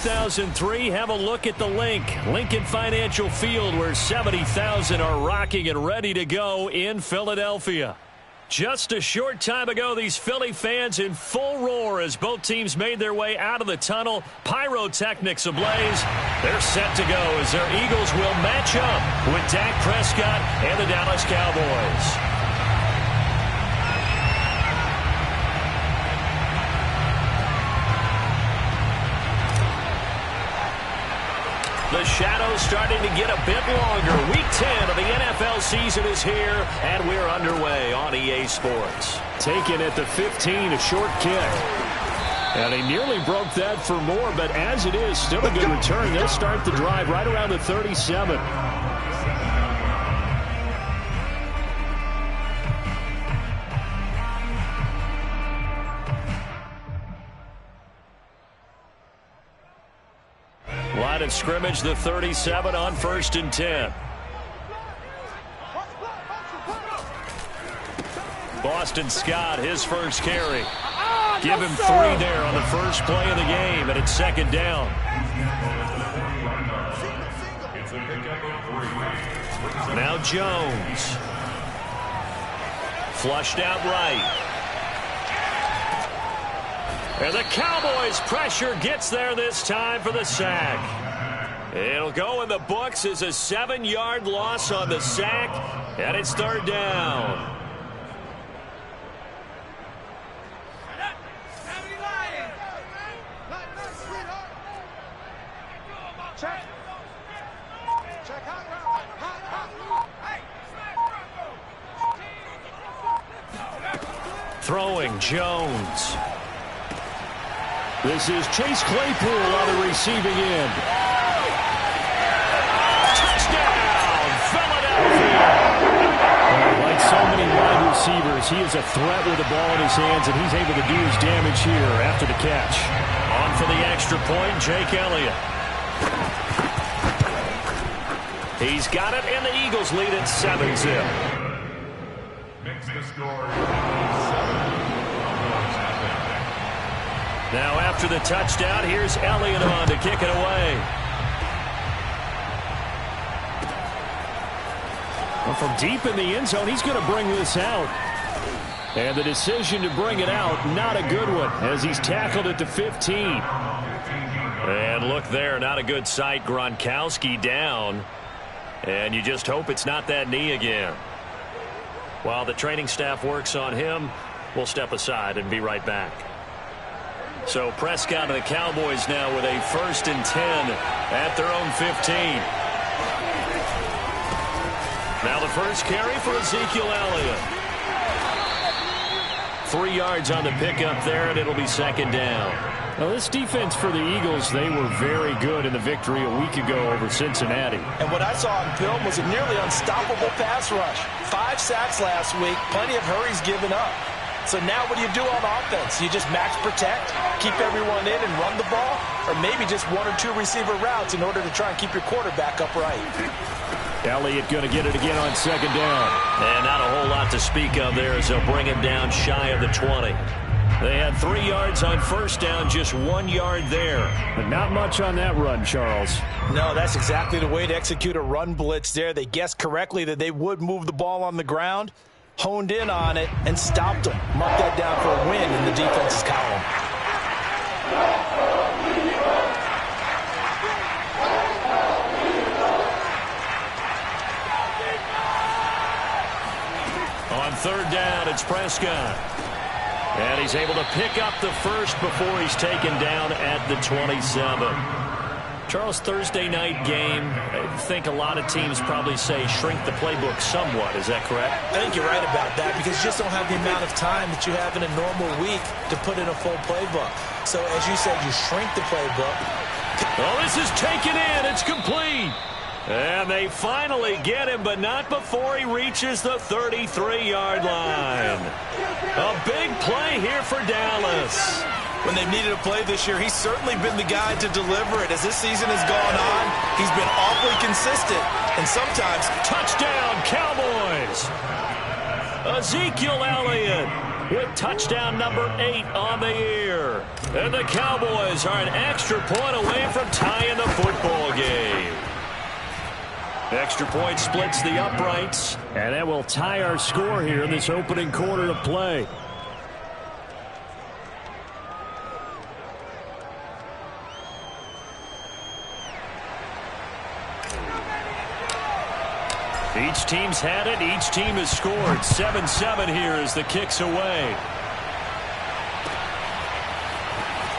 2003, have a look at the Lincoln Financial Field, where 70,000 are rocking and ready to go in Philadelphia. Just a short time ago, these Philly fans in full roar as both teams made their way out of the tunnel. Pyrotechnics ablaze. They're set to go as their Eagles will match up with Dak Prescott and the Dallas Cowboys. The shadow's starting to get a bit longer. Week 10 of the NFL season is here, and we're underway on EA Sports. Taken at the 15, a short kick. And he nearly broke that for more, but as it is, still a good return. They'll start the drive right around the 37. Line of scrimmage, the 37 on 1st and 10. Boston Scott, his first carry. Give him 3 there on the first play of the game, and it's 2nd down. Now Jones. Flushed out right. And the Cowboys' pressure gets there this time for the sack. It'll go in the books as a 7-yard loss on the sack, and it's 3rd down. Throwing Jones. This is Chase Claypool on the receiving end. Touchdown, Philadelphia! Like so many wide receivers, he is a threat with the ball in his hands, and he's able to do his damage here after the catch. On for the extra point, Jake Elliott. He's got it, and the Eagles lead at 7-zip. Makes the score. Now after the touchdown, here's Elliott on to kick it away. Well, from deep in the end zone, he's going to bring this out. And the decision to bring it out, not a good one, as he's tackled at the 15. And look there, not a good sight. Gronkowski down. And you just hope it's not that knee again. While the training staff works on him, we'll step aside and be right back. So Prescott and the Cowboys now with a 1st and 10 at their own 15. Now the first carry for Ezekiel Elliott. 3 yards on the pickup there, and it'll be 2nd down. Now this defense for the Eagles, they were very good in the victory a week ago over Cincinnati. And what I saw on film was a nearly unstoppable pass rush. 5 sacks last week, plenty of hurries given up. So now what do you do on offense? You just max protect, keep everyone in and run the ball, or maybe just 1 or 2 receiver routes in order to try and keep your quarterback upright. Elliott going to get it again on 2nd down. And not a whole lot to speak of there as they'll bring him down shy of the 20. They had 3 yards on 1st down, just 1 yard there. But not much on that run, Charles. No, that's exactly the way to execute a run blitz there. They guessed correctly that they would move the ball on the ground, honed in on it, and stopped them. Mark that down for a win in the defense's column. On 3rd down, it's Prescott. And he's able to pick up the first before he's taken down at the 27. Charles, Thursday night game, I think a lot of teams probably say shrink the playbook somewhat. Is that correct? I think you're right about that because you just don't have the amount of time that you have in a normal week to put in a full playbook. So, as you said, you shrink the playbook. Well, this is taken in. It's complete. And they finally get him, but not before he reaches the 33-yard line. A big play here for Dallas. When they've needed a play this year, he's certainly been the guy to deliver it. As this season has gone on, he's been awfully consistent. And sometimes, touchdown, Cowboys. Ezekiel Elliott with touchdown number 8 on the year. And the Cowboys are an extra point away from tying the football game. Extra point splits the uprights, and that will tie our score here in this opening quarter of play. Each team's had it. Each team has scored. 7-7 here as the kick's away.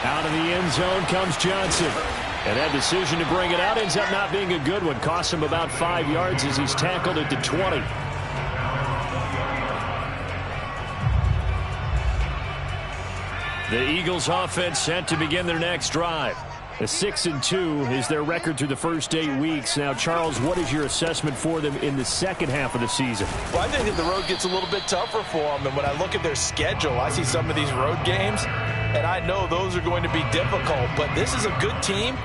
Out of the end zone comes Johnson. And that decision to bring it out ends up not being a good one. Costs him about 5 yards as he's tackled at the 20. The Eagles offense set to begin their next drive. A 6-2 is their record through the first 8 weeks. Now, Charles, what is your assessment for them in the second half of the season? Well, I think that the road gets a little bit tougher for them. And when I look at their schedule, I see some of these road games, and I know those are going to be difficult. But this is a good team,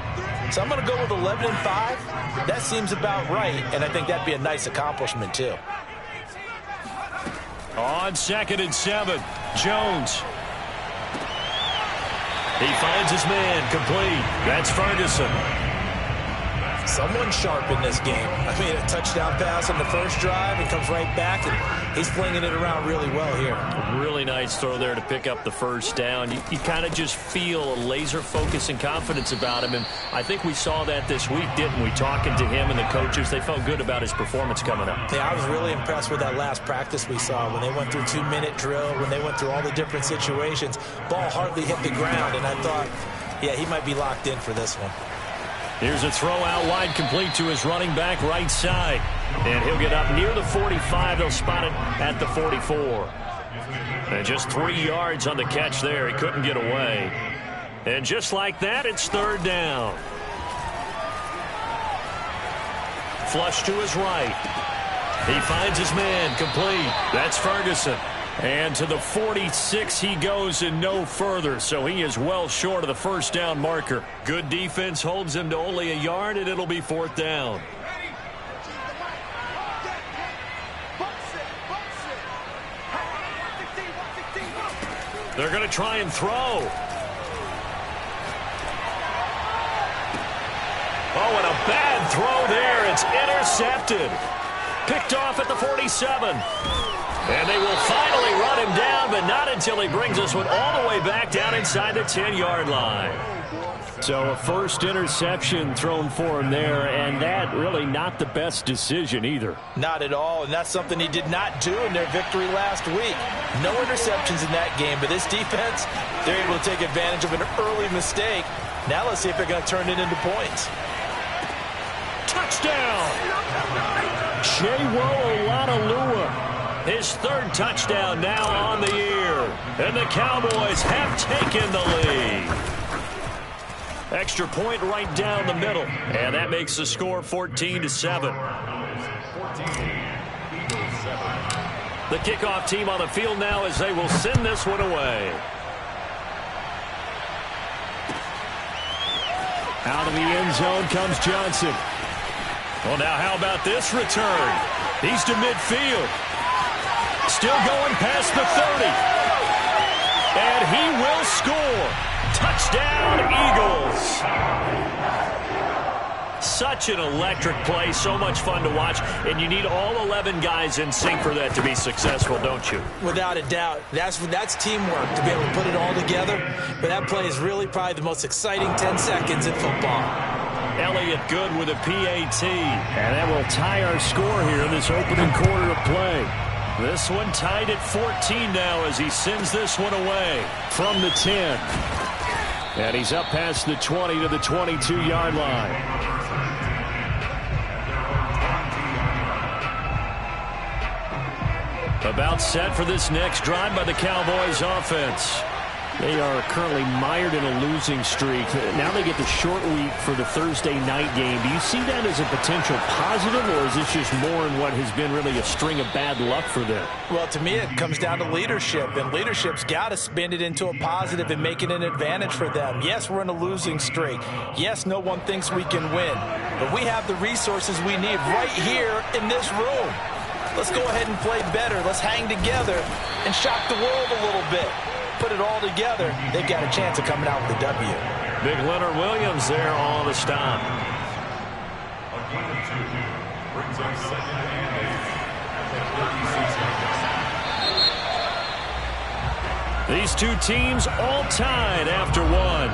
so I'm going to go with 11-5. That seems about right, and I think that'd be a nice accomplishment, too. On 2nd and 7, Jones. He finds his man, complete. That's Ferguson. Someone sharp in this game. I mean, a touchdown pass on the first drive. He comes right back, and he's flinging it around really well here. Really nice throw there to pick up the first down. You kind of just feel a laser focus and confidence about him, and I think we saw that this week, didn't we? Talking to him and the coaches, they felt good about his performance coming up. Yeah, I was really impressed with that last practice we saw when they went through 2-minute drill, when they went through all the different situations. Ball hardly hit the ground, and I thought, yeah, he might be locked in for this one. Here's a throw out wide, complete to his running back right side. And he'll get up near the 45. They'll spot it at the 44. And just 3 yards on the catch there. He couldn't get away. And just like that, it's third down. Flush to his right. He finds his man, complete. That's Ferguson. And to the 46 he goes and no further, so he is well short of the first down marker. Good defense holds him to only a yard, and it'll be fourth down. They're going to try and throw. Oh, and a bad throw there. It's intercepted. Picked off at the 47. And they will finally run him down, but not until he brings us one all the way back down inside the 10-yard line. So a first interception thrown for him there, and that really not the best decision either. Not at all, and that's something he did not do in their victory last week. No interceptions in that game, but this defense, they're able to take advantage of an early mistake. Now let's see if they're going to turn it into points. Touchdown! Chewo Olanolua. His third touchdown now on the year. And the Cowboys have taken the lead. Extra point right down the middle. And that makes the score 14-7. The kickoff team on the field now as they will send this one away. Out of the end zone comes Johnson. Well, now how about this return? He's to midfield. Still going past the 30. And he will score. Touchdown, Eagles. Such an electric play, so much fun to watch, and you need all 11 guys in sync for that to be successful, don't you? Without a doubt. That's teamwork to be able to put it all together. But that play is really probably the most exciting 10 seconds in football. Elliott Good with a PAT. And that will tie our score here in this opening quarter of play. This one tied at 14 now as he sends this one away from the 10. And he's up past the 20 to the 22-yard line. About set for this next drive by the Cowboys offense. They are currently mired in a losing streak. Now they get the short week for the Thursday night game. Do you see that as a potential positive, or is this just more in what has been really a string of bad luck for them? Well, to me, it comes down to leadership, and leadership's got to spin it into a positive and make it an advantage for them. Yes, we're in a losing streak. Yes, no one thinks we can win, but we have the resources we need right here in this room. let's go ahead and play better. Let's hang together and shock the world a little bit. Put it all together, they've got a chance of coming out with a W. Big Leonard Williams there on the stop. A gain of 2 brings up 2nd and 8 at the 36 yard line. These two teams all tied after one.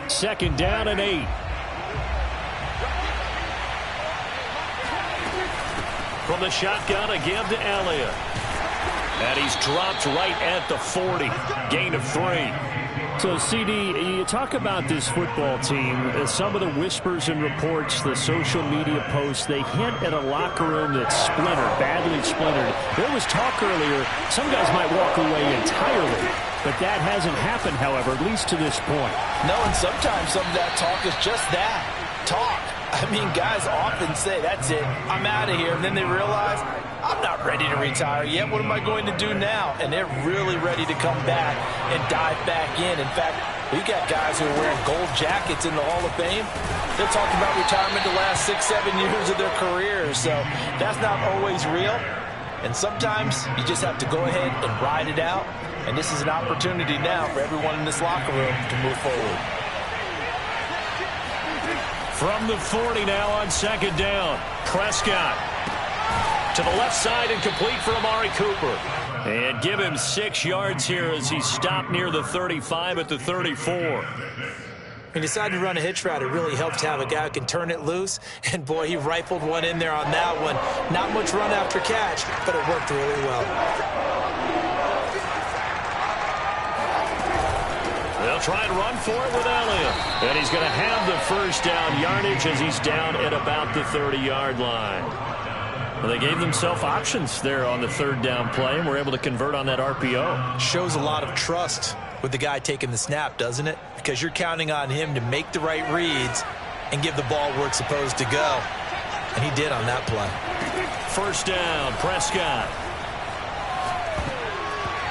Second down and 8. From the shotgun, a give to Elliott. And he's dropped right at the 40. Gain of 3. So, CD, you talk about this football team. Some of the whispers and reports, the social media posts, they hint at a locker room that's splintered, badly splintered. There was talk earlier, some guys might walk away entirely. But that hasn't happened, however, at least to this point. No, and sometimes some of that talk is just that, talk. I mean, guys often say, that's it, I'm out of here. And then they realize, I'm not ready to retire yet. What am I going to do now? And they're really ready to come back and dive back in. In fact, we got guys who are wearing gold jackets in the Hall of Fame. They're talking about retirement the last 6, 7 years of their careers. So that's not always real. And sometimes you just have to go ahead and ride it out. And this is an opportunity now for everyone in this locker room to move forward. From the 40 now on second down. Prescott to the left side and complete for Amari Cooper. And give him 6 yards here as he stopped near the 35 at the 34. He decided to run a hitch route. It really helped to have a guy who can turn it loose. And, boy, he rifled one in there on that one. Not much run after catch, but it worked really well. They'll try and run for it with Elliott. And he's going to have the first down yardage as he's down at about the 30-yard line. Well, they gave themselves options there on the third down play and were able to convert on that RPO. Shows a lot of trust with the guy taking the snap, doesn't it? Because you're counting on him to make the right reads and give the ball where it's supposed to go. And he did on that play. First down, Prescott.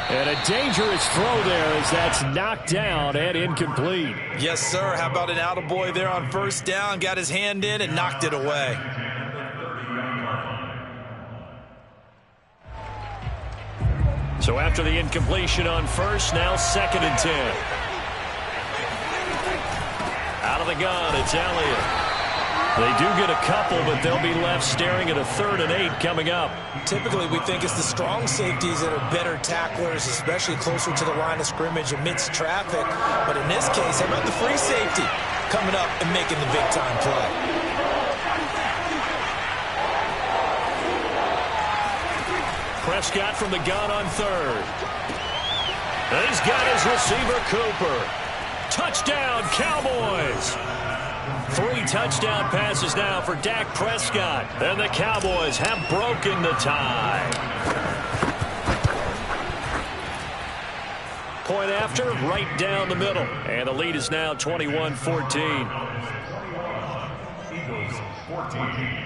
And a dangerous throw there as that's knocked down and incomplete. Yes, sir. How about an attaboy there on first down? Got his hand in and knocked it away. So after the incompletion on first, now 2nd and 10. Out of the gun, it's Elliott. They do get a couple, but they'll be left staring at a 3rd and 8 coming up. Typically, we think it's the strong safeties that are better tacklers, especially closer to the line of scrimmage amidst traffic. But in this case, how about the free safety coming up and making the big-time play? Prescott from the gun on 3rd. And he's got his receiver, Cooper. Touchdown, Cowboys! 3 touchdown passes now for Dak Prescott. And the Cowboys have broken the tie. Point after, right down the middle. And the lead is now 21-14. Eagles 14.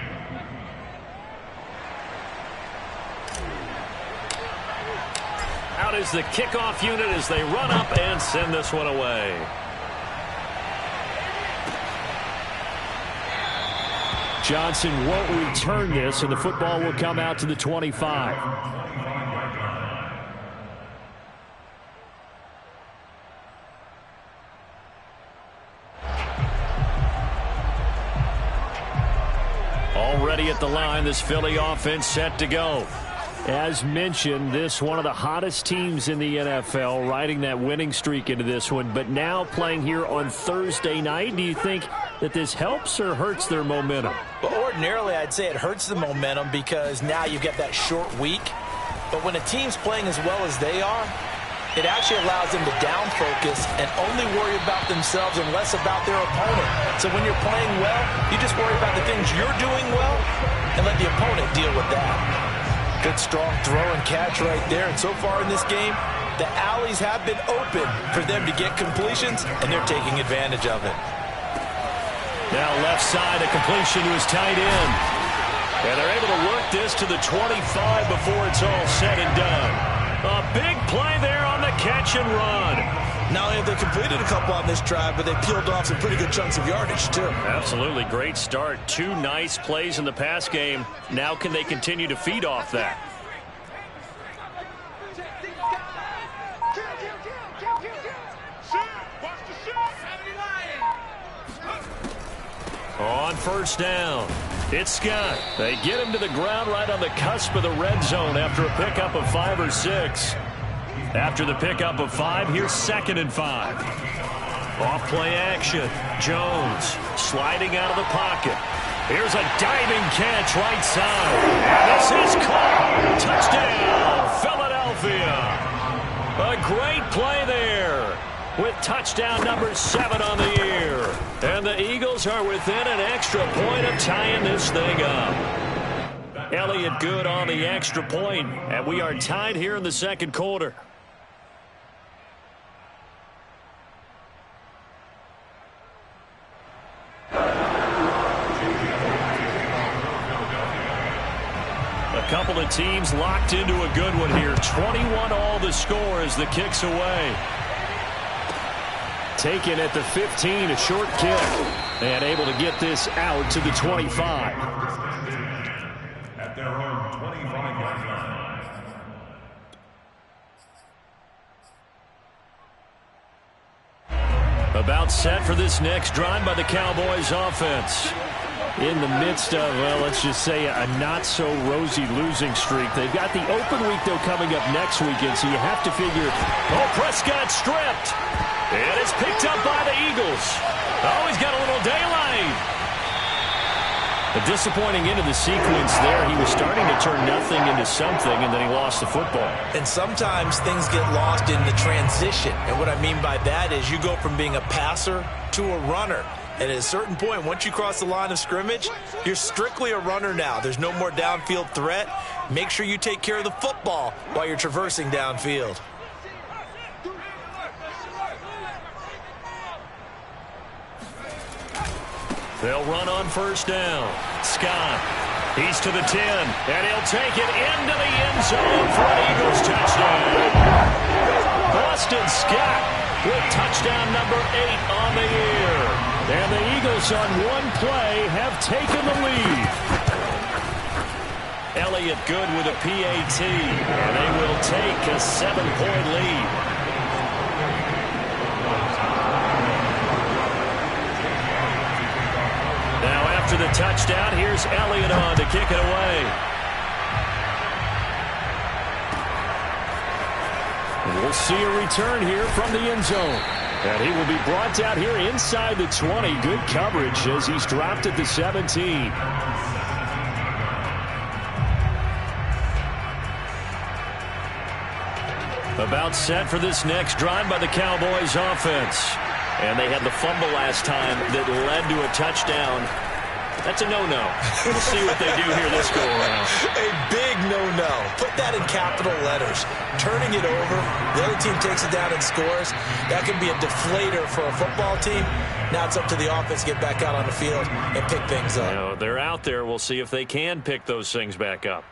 Out is the kickoff unit as they run up and send this one away. Johnson won't return this, and the football will come out to the 25. Already at the line, this Philly offense set to go. As mentioned, this one of the hottest teams in the NFL, riding that winning streak into this one, but now playing here on Thursday night. Do you think that this helps or hurts their momentum? Well, ordinarily, I'd say it hurts the momentum because now you get that short week. But when a team's playing as well as they are, it actually allows them to down focus and only worry about themselves and less about their opponent. So when you're playing well, you just worry about the things you're doing well and let the opponent deal with that. Good strong throw and catch right there. And so far in this game, the alleys have been open for them to get completions, and they're taking advantage of it. Now left side, a completion to his tight end. And they're able to work this to the 25 before it's all said and done. A big play there on the catch and run. Not only have they completed a couple on this drive, but they peeled off some pretty good chunks of yardage, too. Absolutely great start. 2 nice plays in the pass game. Now can they continue to feed off that? On first down, it's Scott. They get him to the ground right on the cusp of the red zone after a pickup of 5 or 6. After the pickup of 5, here's 2nd and 5. Off play action. Jones sliding out of the pocket. Here's a diving catch right side. And this is caught. Touchdown, Philadelphia. A great play there with touchdown number 7 on the year. And the Eagles are within an extra point of tying this thing up. Elliott good on the extra point, and we are tied here in the second quarter. A couple of teams locked into a good one here. 21 all the score as the kick's away. Taken at the 15, a short kick. And able to get this out to the 25. At their own 25-yard line. About set for this next drive by the Cowboys offense. In the midst of, well, let's just say a not-so-rosy losing streak. They've got the open week, though, coming up next weekend, so you have to figure, oh, Prescott stripped. And it's picked up by the Eagles. Oh, he's got a little daylight. A disappointing end of the sequence there. He was starting to turn nothing into something, and then he lost the football. And sometimes things get lost in the transition. And what I mean by that is you go from being a passer to a runner. And at a certain point, once you cross the line of scrimmage, you're strictly a runner now. There's no more downfield threat. Make sure you take care of the football while you're traversing downfield. They'll run on first down. Scott, he's to the 10, and he'll take it into the end zone for an Eagles touchdown. Boston Scott with touchdown number 8 on the year. And the Eagles on one play have taken the lead. Elliott good with a PAT, and they will take a 7-point lead. Now after the touchdown, here's Elliott on to kick it away. We'll see a return here from the end zone. And he will be brought down here inside the 20. Good coverage as he's dropped at the 17. About set for this next drive by the Cowboys offense. And they had the fumble last time that led to a touchdown. That's a no-no. We'll see what they do here this go-around. A big no-no. Put that in capital letters. Turning it over, the other team takes it down and scores. That can be a deflator for a football team. Now it's up to the offense to get back out on the field and pick things up. You know, they're out there. We'll see if they can pick those things back up.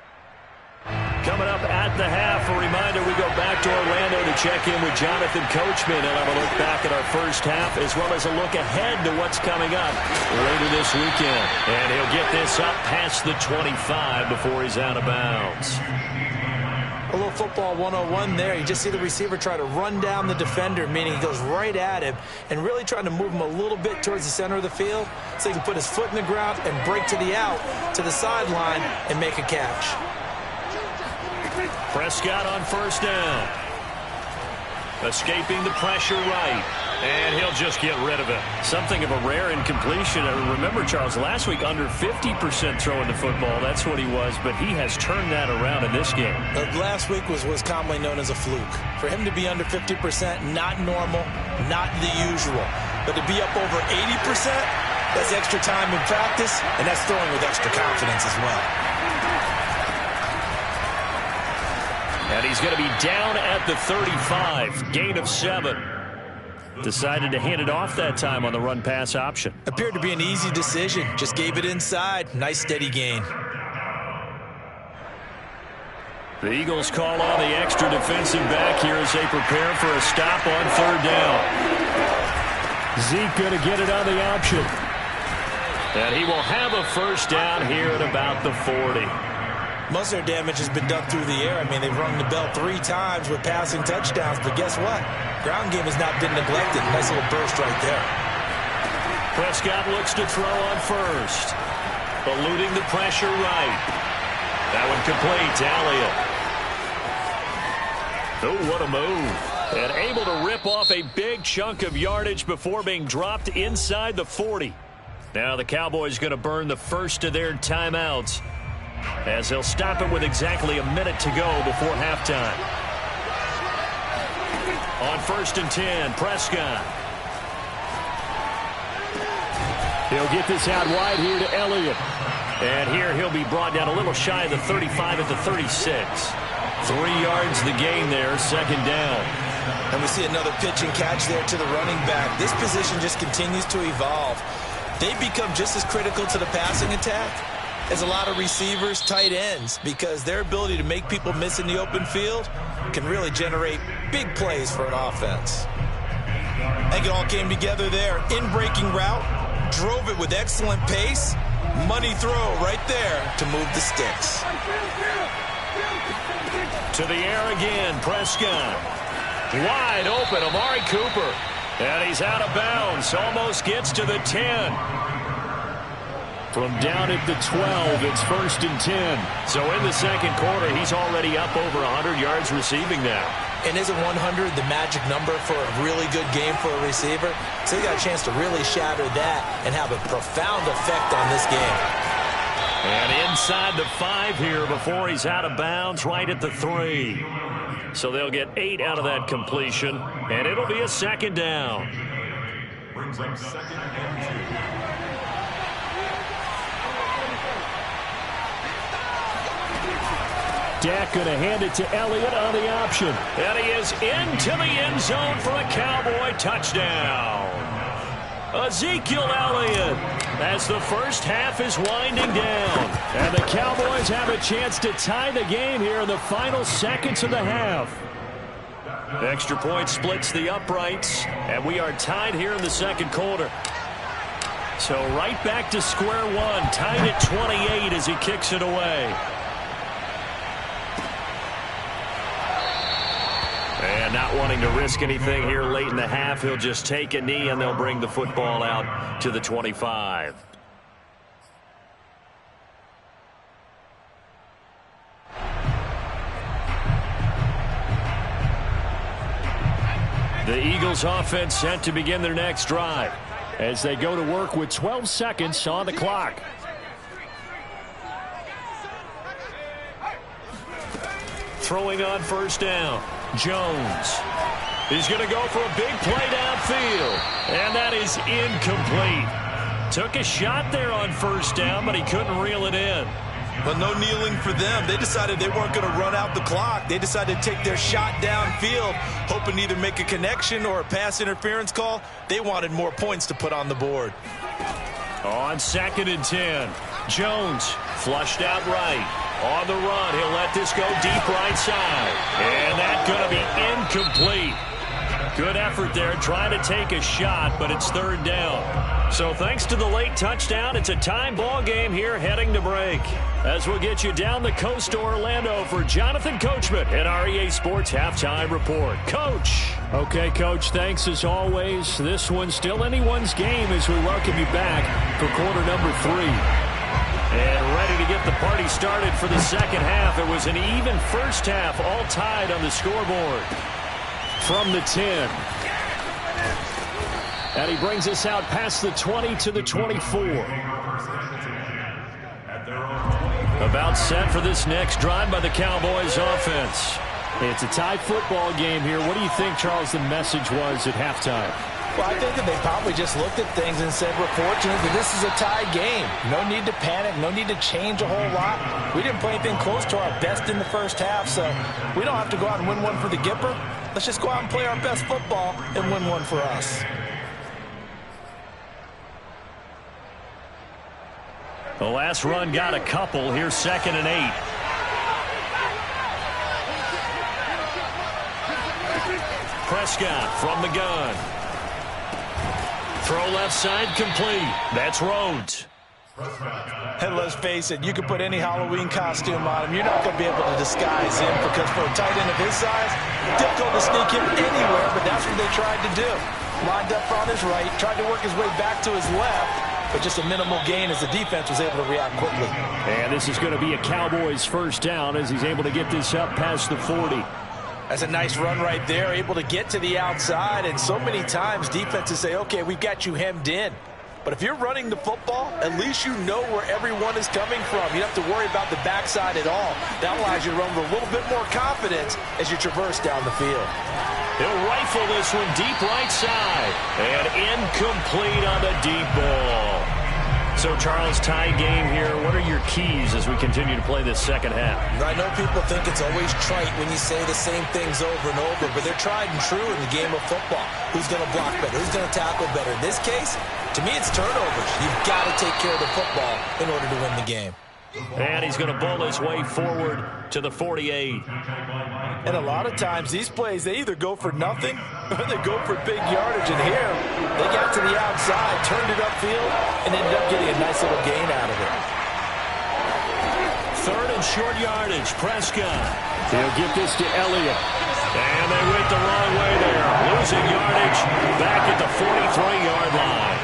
Coming up at the half, a reminder, we go back to Orlando to check in with Jonathan Coachman and have a look back at our first half as well as a look ahead to what's coming up later this weekend. And he'll get this up past the 25 before he's out of bounds. A little football 101 there. You just see the receiver try to run down the defender, meaning he goes right at him and really trying to move him a little bit towards the center of the field so he can put his foot in the ground and break to the out, to the sideline, and make a catch. Prescott on first down. Escaping the pressure right. And he'll just get rid of it. Something of a rare incompletion. Remember, Charles, last week under 50% throwing the football. That's what he was, but he has turned that around in this game. Last week was commonly known as a fluke. For him to be under 50%, not normal, not the usual. But to be up over 80%, that's extra time in practice, and that's throwing with extra confidence as well. And he's going to be down at the 35, gain of 7. Decided to hand it off that time on the run-pass option. Appeared to be an easy decision. Just gave it inside. Nice steady gain. The Eagles call on the extra defensive back here as they prepare for a stop on third down. Zeke going to get it on the option. And he will have a first down here at about the 40. Most of their damage has been done through the air. I mean, they've rung the bell 3 times with passing touchdowns, but guess what? Ground game has not been neglected. Nice little burst right there. Prescott looks to throw on first. Eluding the pressure right. That one complete to Elliott. Oh, what a move. And able to rip off a big chunk of yardage before being dropped inside the 40. Now the Cowboys going to burn the first of their timeouts as they'll stop it with exactly a minute to go before halftime. On 1st and 10, Prescott. He'll get this out wide here to Elliott. And here he'll be brought down a little shy of the 35 at the 36. 3 yards the gain there, 2nd down. And we see another pitch and catch there to the running back. This position just continues to evolve. They become just as critical to the passing attack as a lot of receivers, tight ends, because their ability to make people miss in the open field can really generate big plays for an offense. I think it all came together there. In-breaking route, drove it with excellent pace. Money throw right there to move the sticks. To the air again, Prescott. Wide open, Amari Cooper. And he's out of bounds. Almost gets to the 10. From down at the 12, it's 1st and 10. So in the second quarter, he's already up over 100 yards receiving now. And isn't 100 the magic number for a really good game for a receiver? So he got a chance to really shatter that and have a profound effect on this game. And inside the 5 here before he's out of bounds, right at the 3. So they'll get 8 out of that completion, and it'll be a 2nd down. Brings up 2nd and 2. Dak going to hand it to Elliott on the option. And he is into the end zone for a Cowboy touchdown. Ezekiel Elliott as the first half is winding down. And the Cowboys have a chance to tie the game here in the final seconds of the half. Extra point splits the uprights, and we are tied here in the second quarter. So right back to square one, tied at 28 as he kicks it away. And not wanting to risk anything here late in the half, he'll just take a knee and they'll bring the football out to the 25. The Eagles offense set to begin their next drive as they go to work with 12 seconds on the clock. Throwing on first down. Jones. He's going to go for a big play downfield. And that is incomplete. Took a shot there on first down, but he couldn't reel it in. But no kneeling for them. They decided they weren't going to run out the clock. They decided to take their shot downfield, hoping to either make a connection or a pass interference call. They wanted more points to put on the board. On 2nd and 10. Jones flushed out right. On the run, he'll let this go deep right side. And that's going to be incomplete. Good effort there trying to take a shot, but it's 3rd down. So thanks to the late touchdown, it's a time ball game here heading to break. As we'll get you down the coast to Orlando for Jonathan Coachman at our EA Sports Halftime Report. Coach. Okay, Coach, thanks as always. This one's still anyone's game as we welcome you back for quarter number 3. And ready to get the party started for the second half. It was an even first half, all tied on the scoreboard. From the 10. And he brings us out past the 20 to the 24. About set for this next drive by the Cowboys offense. It's a tie football game here. What do you think, Charles, the message was at halftime? Well, I think that they probably just looked at things and said, we're fortunate that this is a tie game. No need to panic. No need to change a whole lot. We didn't play anything close to our best in the first half, so we don't have to go out and win one for the Gipper. Let's just go out and play our best football and win one for us. The last run got a couple. Here's 2nd and 8. Prescott from the gun. Throw left side complete. That's Rhodes. And let's face it, you can put any Halloween costume on him. You're not going to be able to disguise him because for a tight end of his size, difficult to sneak him anywhere, but that's what they tried to do. Lined up on his right, tried to work his way back to his left, but just a minimal gain as the defense was able to react quickly. And this is going to be a Cowboys first down as he's able to get this up past the 40. That's a nice run right there, able to get to the outside, and so many times defenses say, okay, we've got you hemmed in. But if you're running the football, at least you know where everyone is coming from. You don't have to worry about the backside at all. That allows you to run with a little bit more confidence as you traverse down the field. He'll rifle this one deep right side. And incomplete on the deep ball. So, Charles, tie game here. What are your keys as we continue to play this second half? I know people think it's always trite when you say the same things over and over, but they're tried and true in the game of football. Who's going to block better? Who's going to tackle better? In this case, to me, it's turnovers. You've got to take care of the football in order to win the game. And he's going to bull his way forward to the 48. And a lot of times, these plays, they either go for nothing or they go for big yardage. And here, they got to the outside, turned it upfield, and ended up getting a nice little gain out of it. Third and short yardage, Prescott. He'll get this to Elliott. And they went the wrong way there. Losing yardage back at the 43-yard line.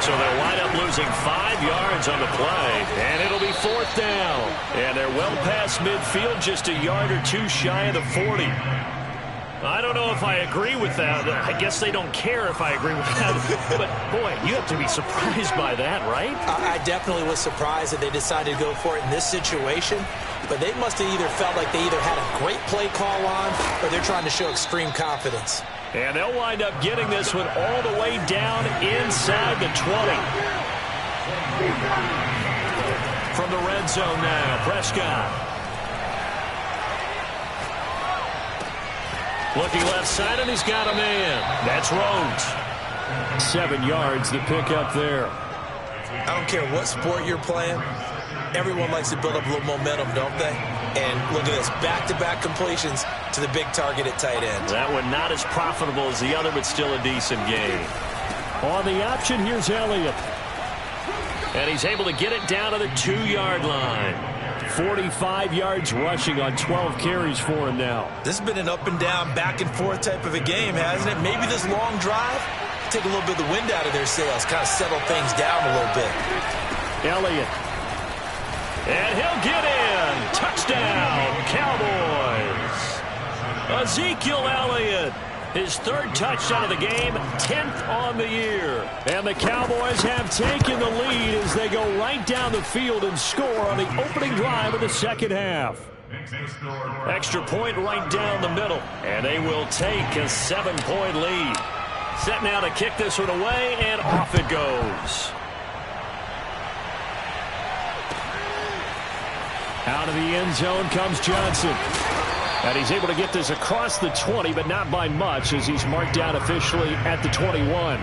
So they'll wind up losing 5 yards on the play, and it'll be fourth down. And they're well past midfield, just a yard or two shy of the 40. I don't know if I agree with that. I guess they don't care if I agree with that. But, boy, you have to be surprised by that, right? I definitely was surprised that they decided to go for it in this situation. But they must have either felt like they either had a great play call on or they're trying to show extreme confidence. And they'll wind up getting this one all the way down inside the 20. From the red zone now, Prescott. Looking left side, and he's got a man. That's Rhodes. 7 yards, the pick up there. I don't care what sport you're playing. Everyone likes to build up a little momentum, don't they? And look at this, back-to-back completions to the big target at tight end. That one not as profitable as the other, but still a decent game. On the option, here's Elliott. And he's able to get it down to the 2-yard line. 45 yards rushing on 12 carries for him now. This has been an up-and-down, back-and-forth type of a game, hasn't it? Maybe this long drive take a little bit of the wind out of their sails, kind of settle things down a little bit. Elliott. And he'll get in. Touchdown, Cowboys. Ezekiel Elliott, his third touchdown of the game, 10th on the year. And the Cowboys have taken the lead as they go right down the field and score on the opening drive of the second half. Extra point right down the middle. And they will take a 7-point lead. Set now to kick this one away, and off it goes. Out of the end zone comes Johnson. And he's able to get this across the 20, but not by much as he's marked down officially at the 21.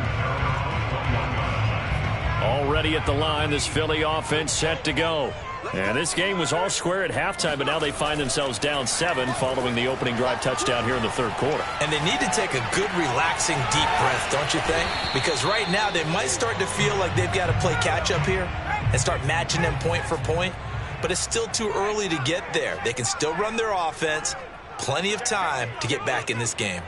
Already at the line, this Philly offense set to go. And this game was all square at halftime, but now they find themselves down 7 following the opening drive touchdown here in the third quarter. And they need to take a good, relaxing, deep breath, don't you think? Because right now they might start to feel like they've got to play catch-up here and start matching them point for point. But it's still too early to get there. They can still run their offense. Plenty of time to get back in this game.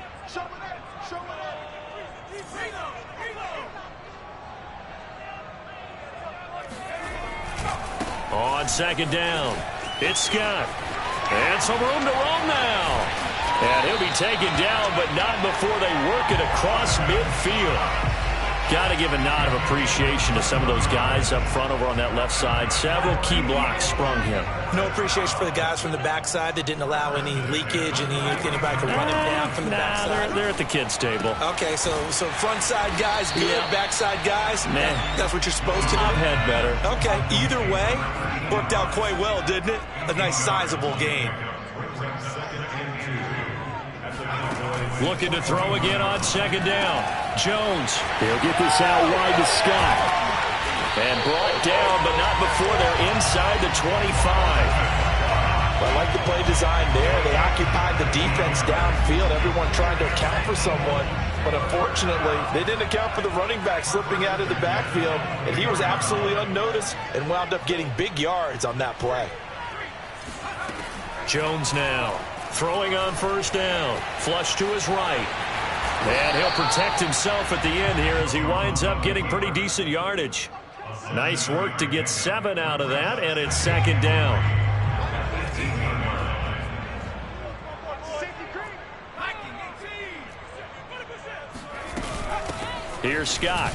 On second down, it's Scott. And some room to roam now. And he'll be taken down, but not before they work it across midfield. Got to give a nod of appreciation to some of those guys up front over on that left side. Several key blocks sprung him. No appreciation for the guys from the backside that didn't allow any leakage, anybody could run him down from the backside. They're at the kids' table. Okay, so front side guys good, backside guys, that's what you're supposed to do? I've had better. Okay, either way, worked out quite well, didn't it? A nice sizable gain. Looking to throw again on second down. Jones. He'll get this out wide to Scott. And brought down, but not before they're inside the 25. I like the play design there. They occupied the defense downfield, everyone trying to account for someone. But unfortunately, they didn't account for the running back slipping out of the backfield, and he was absolutely unnoticed and wound up getting big yards on that play. Jones now throwing on first down. Flush to his right. And he'll protect himself at the end here as he winds up getting pretty decent yardage. Nice work to get 7 out of that, and it's second down. Here's Scott.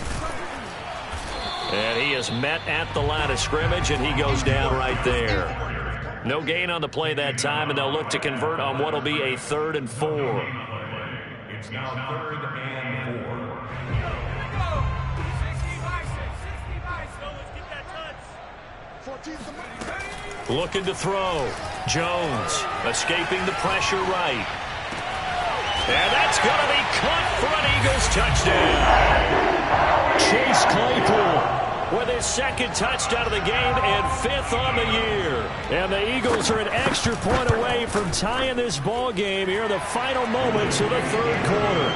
And he is met at the line of scrimmage, and he goes down right there. No gain on the play that time, and they'll look to convert on what will be a 3rd and 4. It's now 3rd and 4. Looking to throw. Jones escaping the pressure right. And that's going to be caught for an Eagles touchdown. Chase Claypool with his 2nd touchdown of the game and 5th on the year. And the Eagles are an extra point away from tying this ball game here in the final moments of the 3rd quarter.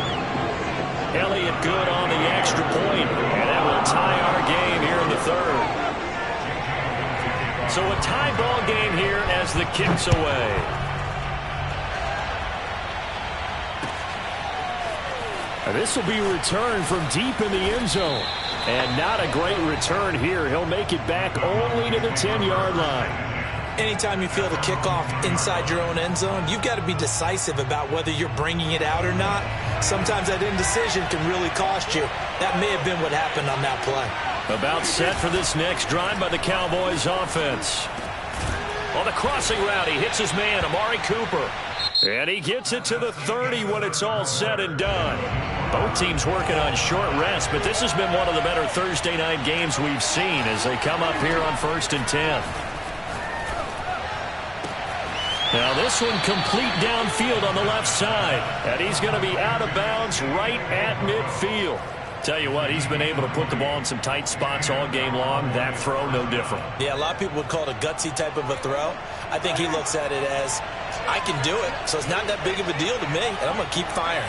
Elliott good on the extra point, and that will tie our game here in the 3rd. So a tie ball game here as the kick's away. And this will be returned from deep in the end zone. And not a great return here. He'll make it back only to the 10-yard line. Anytime you feel the kickoff inside your own end zone, you've got to be decisive about whether you're bringing it out or not. Sometimes that indecision can really cost you. That may have been what happened on that play. About set for this next drive by the Cowboys offense. On the crossing route, he hits his man, Amari Cooper. And he gets it to the 30 when it's all said and done. Both teams working on short rest, but this has been one of the better Thursday night games we've seen as they come up here on 1st and 10. Now this one complete downfield on the left side. And he's going to be out of bounds right at midfield. Tell you what, he's been able to put the ball in some tight spots all game long. That throw, no different. Yeah, a lot of people would call it a gutsy type of a throw. I think he looks at it as, I can do it, so it's not that big of a deal to me, and I'm going to keep firing.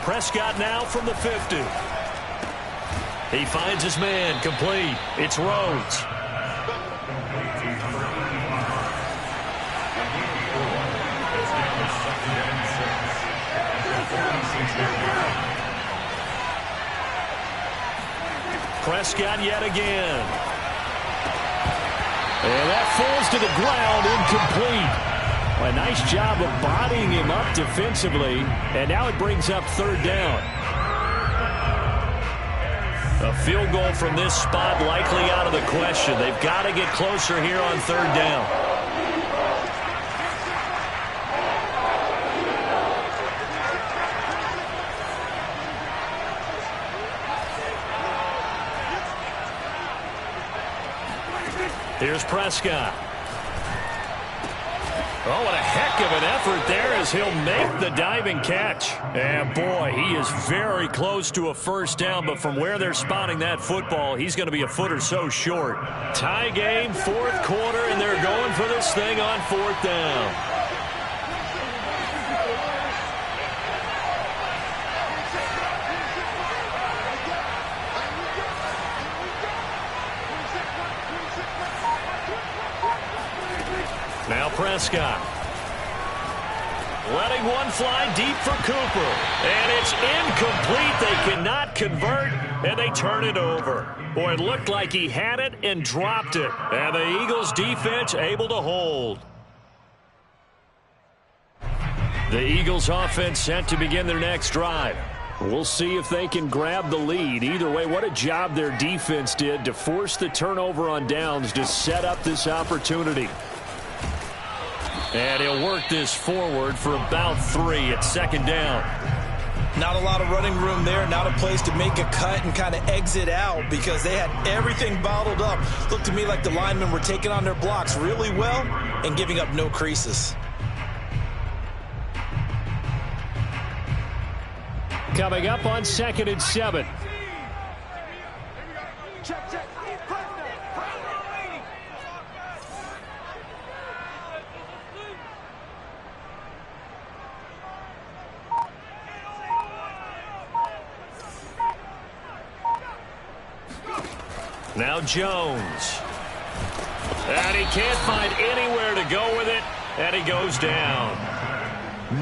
Prescott now from the 50. He finds his man, complete. It's Rhodes. Prescott yet again. And that falls to the ground, incomplete. A nice job of bodying him up defensively, and now it brings up 3rd down. A field goal from this spot likely out of the question. They've got to get closer here on 3rd down. Here's Prescott. Oh, what a heck of an effort there as he'll make the diving catch. And, boy, he is very close to a 1st down, but from where they're spotting that football, he's going to be a foot or so short. Tie game, 4th quarter, and they're going for this thing on 4th down. Now Prescott. Letting one fly deep for Cooper. And it's incomplete. They cannot convert, and they turn it over. Boy, it looked like he had it and dropped it. And the Eagles defense able to hold. The Eagles offense set to begin their next drive. We'll see if they can grab the lead. Either way, what a job their defense did to force the turnover on downs to set up this opportunity. And he'll work this forward for about 3 at 2nd down. Not a lot of running room there, not a place to make a cut and kind of exit out because they had everything bottled up. Looked to me like the linemen were taking on their blocks really well and giving up no creases. coming up on 2nd and 7. Now Jones. And he can't find anywhere to go with it, and he goes down.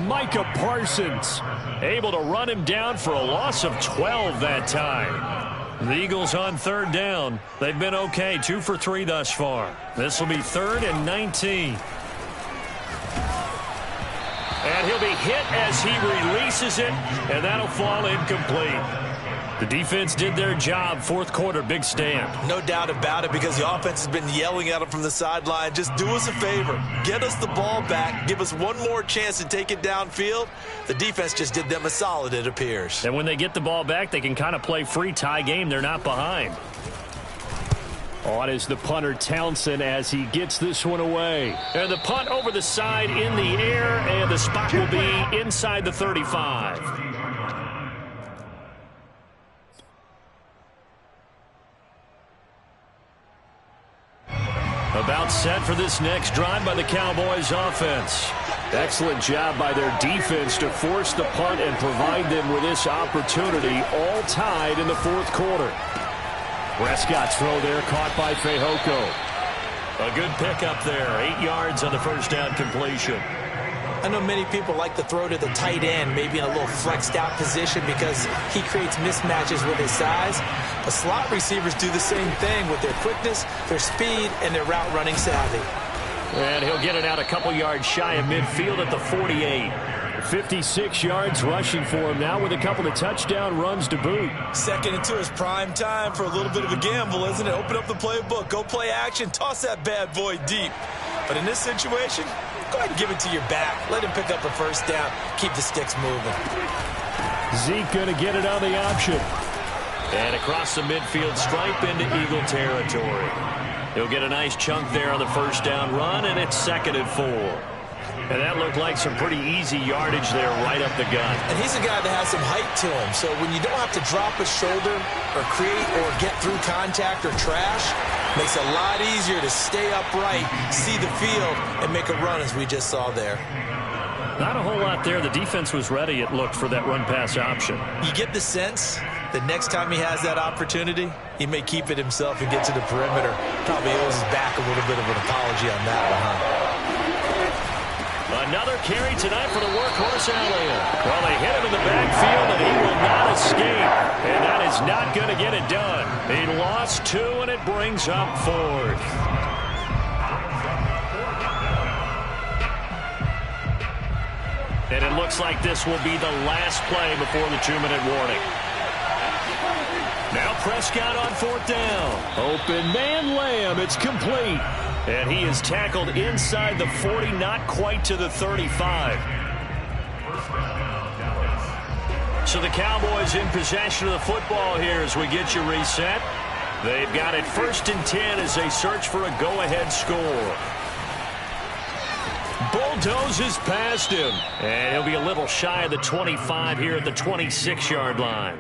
Micah Parsons able to run him down for a loss of 12 that time. The Eagles on 3rd down. They've been okay, 2 for 3 thus far. This will be 3rd and 19. And he'll be hit as he releases it, and that'll fall incomplete. The defense did their job. 4th quarter, big stand. No doubt about it, because the offense has been yelling at him from the sideline. Just do us a favor. Get us the ball back. Give us one more chance to take it downfield. The defense just did them a solid, it appears. And when they get the ball back, they can kind of play free tie game. They're not behind. On is the punter, Townsend, as he gets this one away. And the punt over the side in the air, and the spot will be inside the 35. About set for this next drive by the Cowboys offense. Excellent job by their defense to force the punt and provide them with this opportunity, all tied in the 4th quarter. Prescott's throw there caught by Fehoko. A good pickup there. 8 yards on the first down completion. I know many people like to throw to the tight end, maybe in a little flexed out position because he creates mismatches with his size. But slot receivers do the same thing with their quickness, their speed, and their route running savvy. And he'll get it out a couple yards shy of midfield at the 48. 56 yards rushing for him now with a couple of touchdown runs to boot. 2nd and 2 is prime time for a little bit of a gamble, isn't it? Open up the playbook, go play action, toss that bad boy deep. But in this situation, go ahead and give it to your back. Let him pick up a first down. Keep the sticks moving. Zeke going to get it on the option. And across the midfield stripe into Eagle territory. He'll get a nice chunk there on the first down run, and it's 2nd and 4. And that looked like some pretty easy yardage there right up the gut. And he's a guy that has some height to him, so when you don't have to drop a shoulder or create or get through contact or trash, makes it a lot easier to stay upright, see the field, and make a run as we just saw there. Not a whole lot there. The defense was ready, it looked, for that run-pass option. You get the sense that next time he has that opportunity, he may keep it himself and get to the perimeter. Probably owes his back a little bit of an apology on that one, huh? Another carry tonight for the workhorse Elliott. Well, they hit him in the backfield, and he will not escape. And that is not going to get it done. He lost 2, and it brings up 4th. And it looks like this will be the last play before the 2-minute warning. Now Prescott on 4th down. Open man Lamb. It's complete. And he is tackled inside the 40, not quite to the 35. So the Cowboys in possession of the football here as we get you reset. They've got it 1st and 10 as they search for a go-ahead score. Bulldozes past him. And he'll be a little shy of the 25 here at the 26-yard line.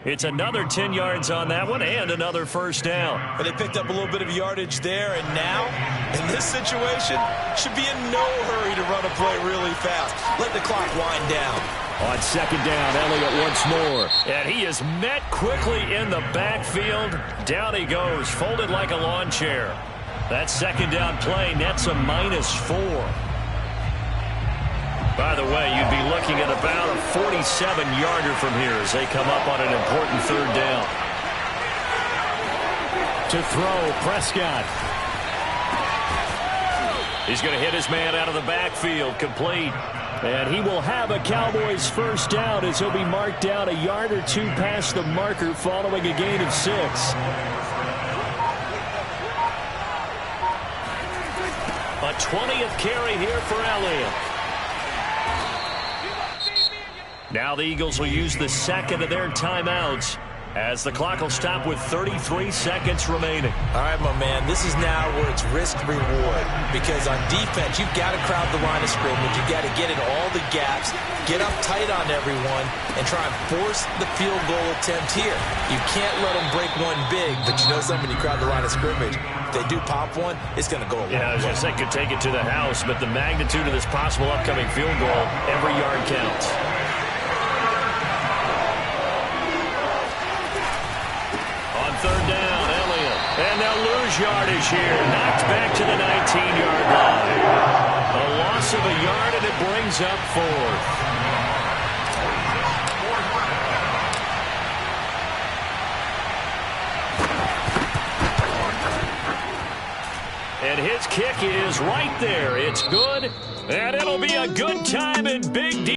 It's another 10 yards on that one and another first down. But they picked up a little bit of yardage there, and now, in this situation, should be in no hurry to run a play really fast. Let the clock wind down. On 2nd down, Elliott once more. And he is met quickly in the backfield. Down he goes, folded like a lawn chair. That 2nd down play nets a -4. By the way, you'd be looking at about a 47-yarder from here as they come up on an important 3rd down. To throw, Prescott. He's going to hit his man out of the backfield, complete. And he will have a Cowboys first down as he'll be marked down a yard or 2 past the marker following a gain of 6. A 20th carry here for Elliott. Now the Eagles will use the 2nd of their timeouts as the clock will stop with 33 seconds remaining. All right, my man, this is now where it's risk-reward, because on defense, you've got to crowd the line of scrimmage. You've got to get in all the gaps, get up tight on everyone, and try and force the field goal attempt here. You can't let them break one big, but you know something, when you crowd the line of scrimmage, if they do pop one, it's going to go a long way. Yeah, I was going to say, could take it to the house, but the magnitude of this possible upcoming field goal, every yard counts. Third down, Elliott. And they'll lose yardage here. Knocked back to the 19-yard line. A loss of a yard, and it brings up fourth. And his kick is right there. It's good, and it'll be a good time in Big D.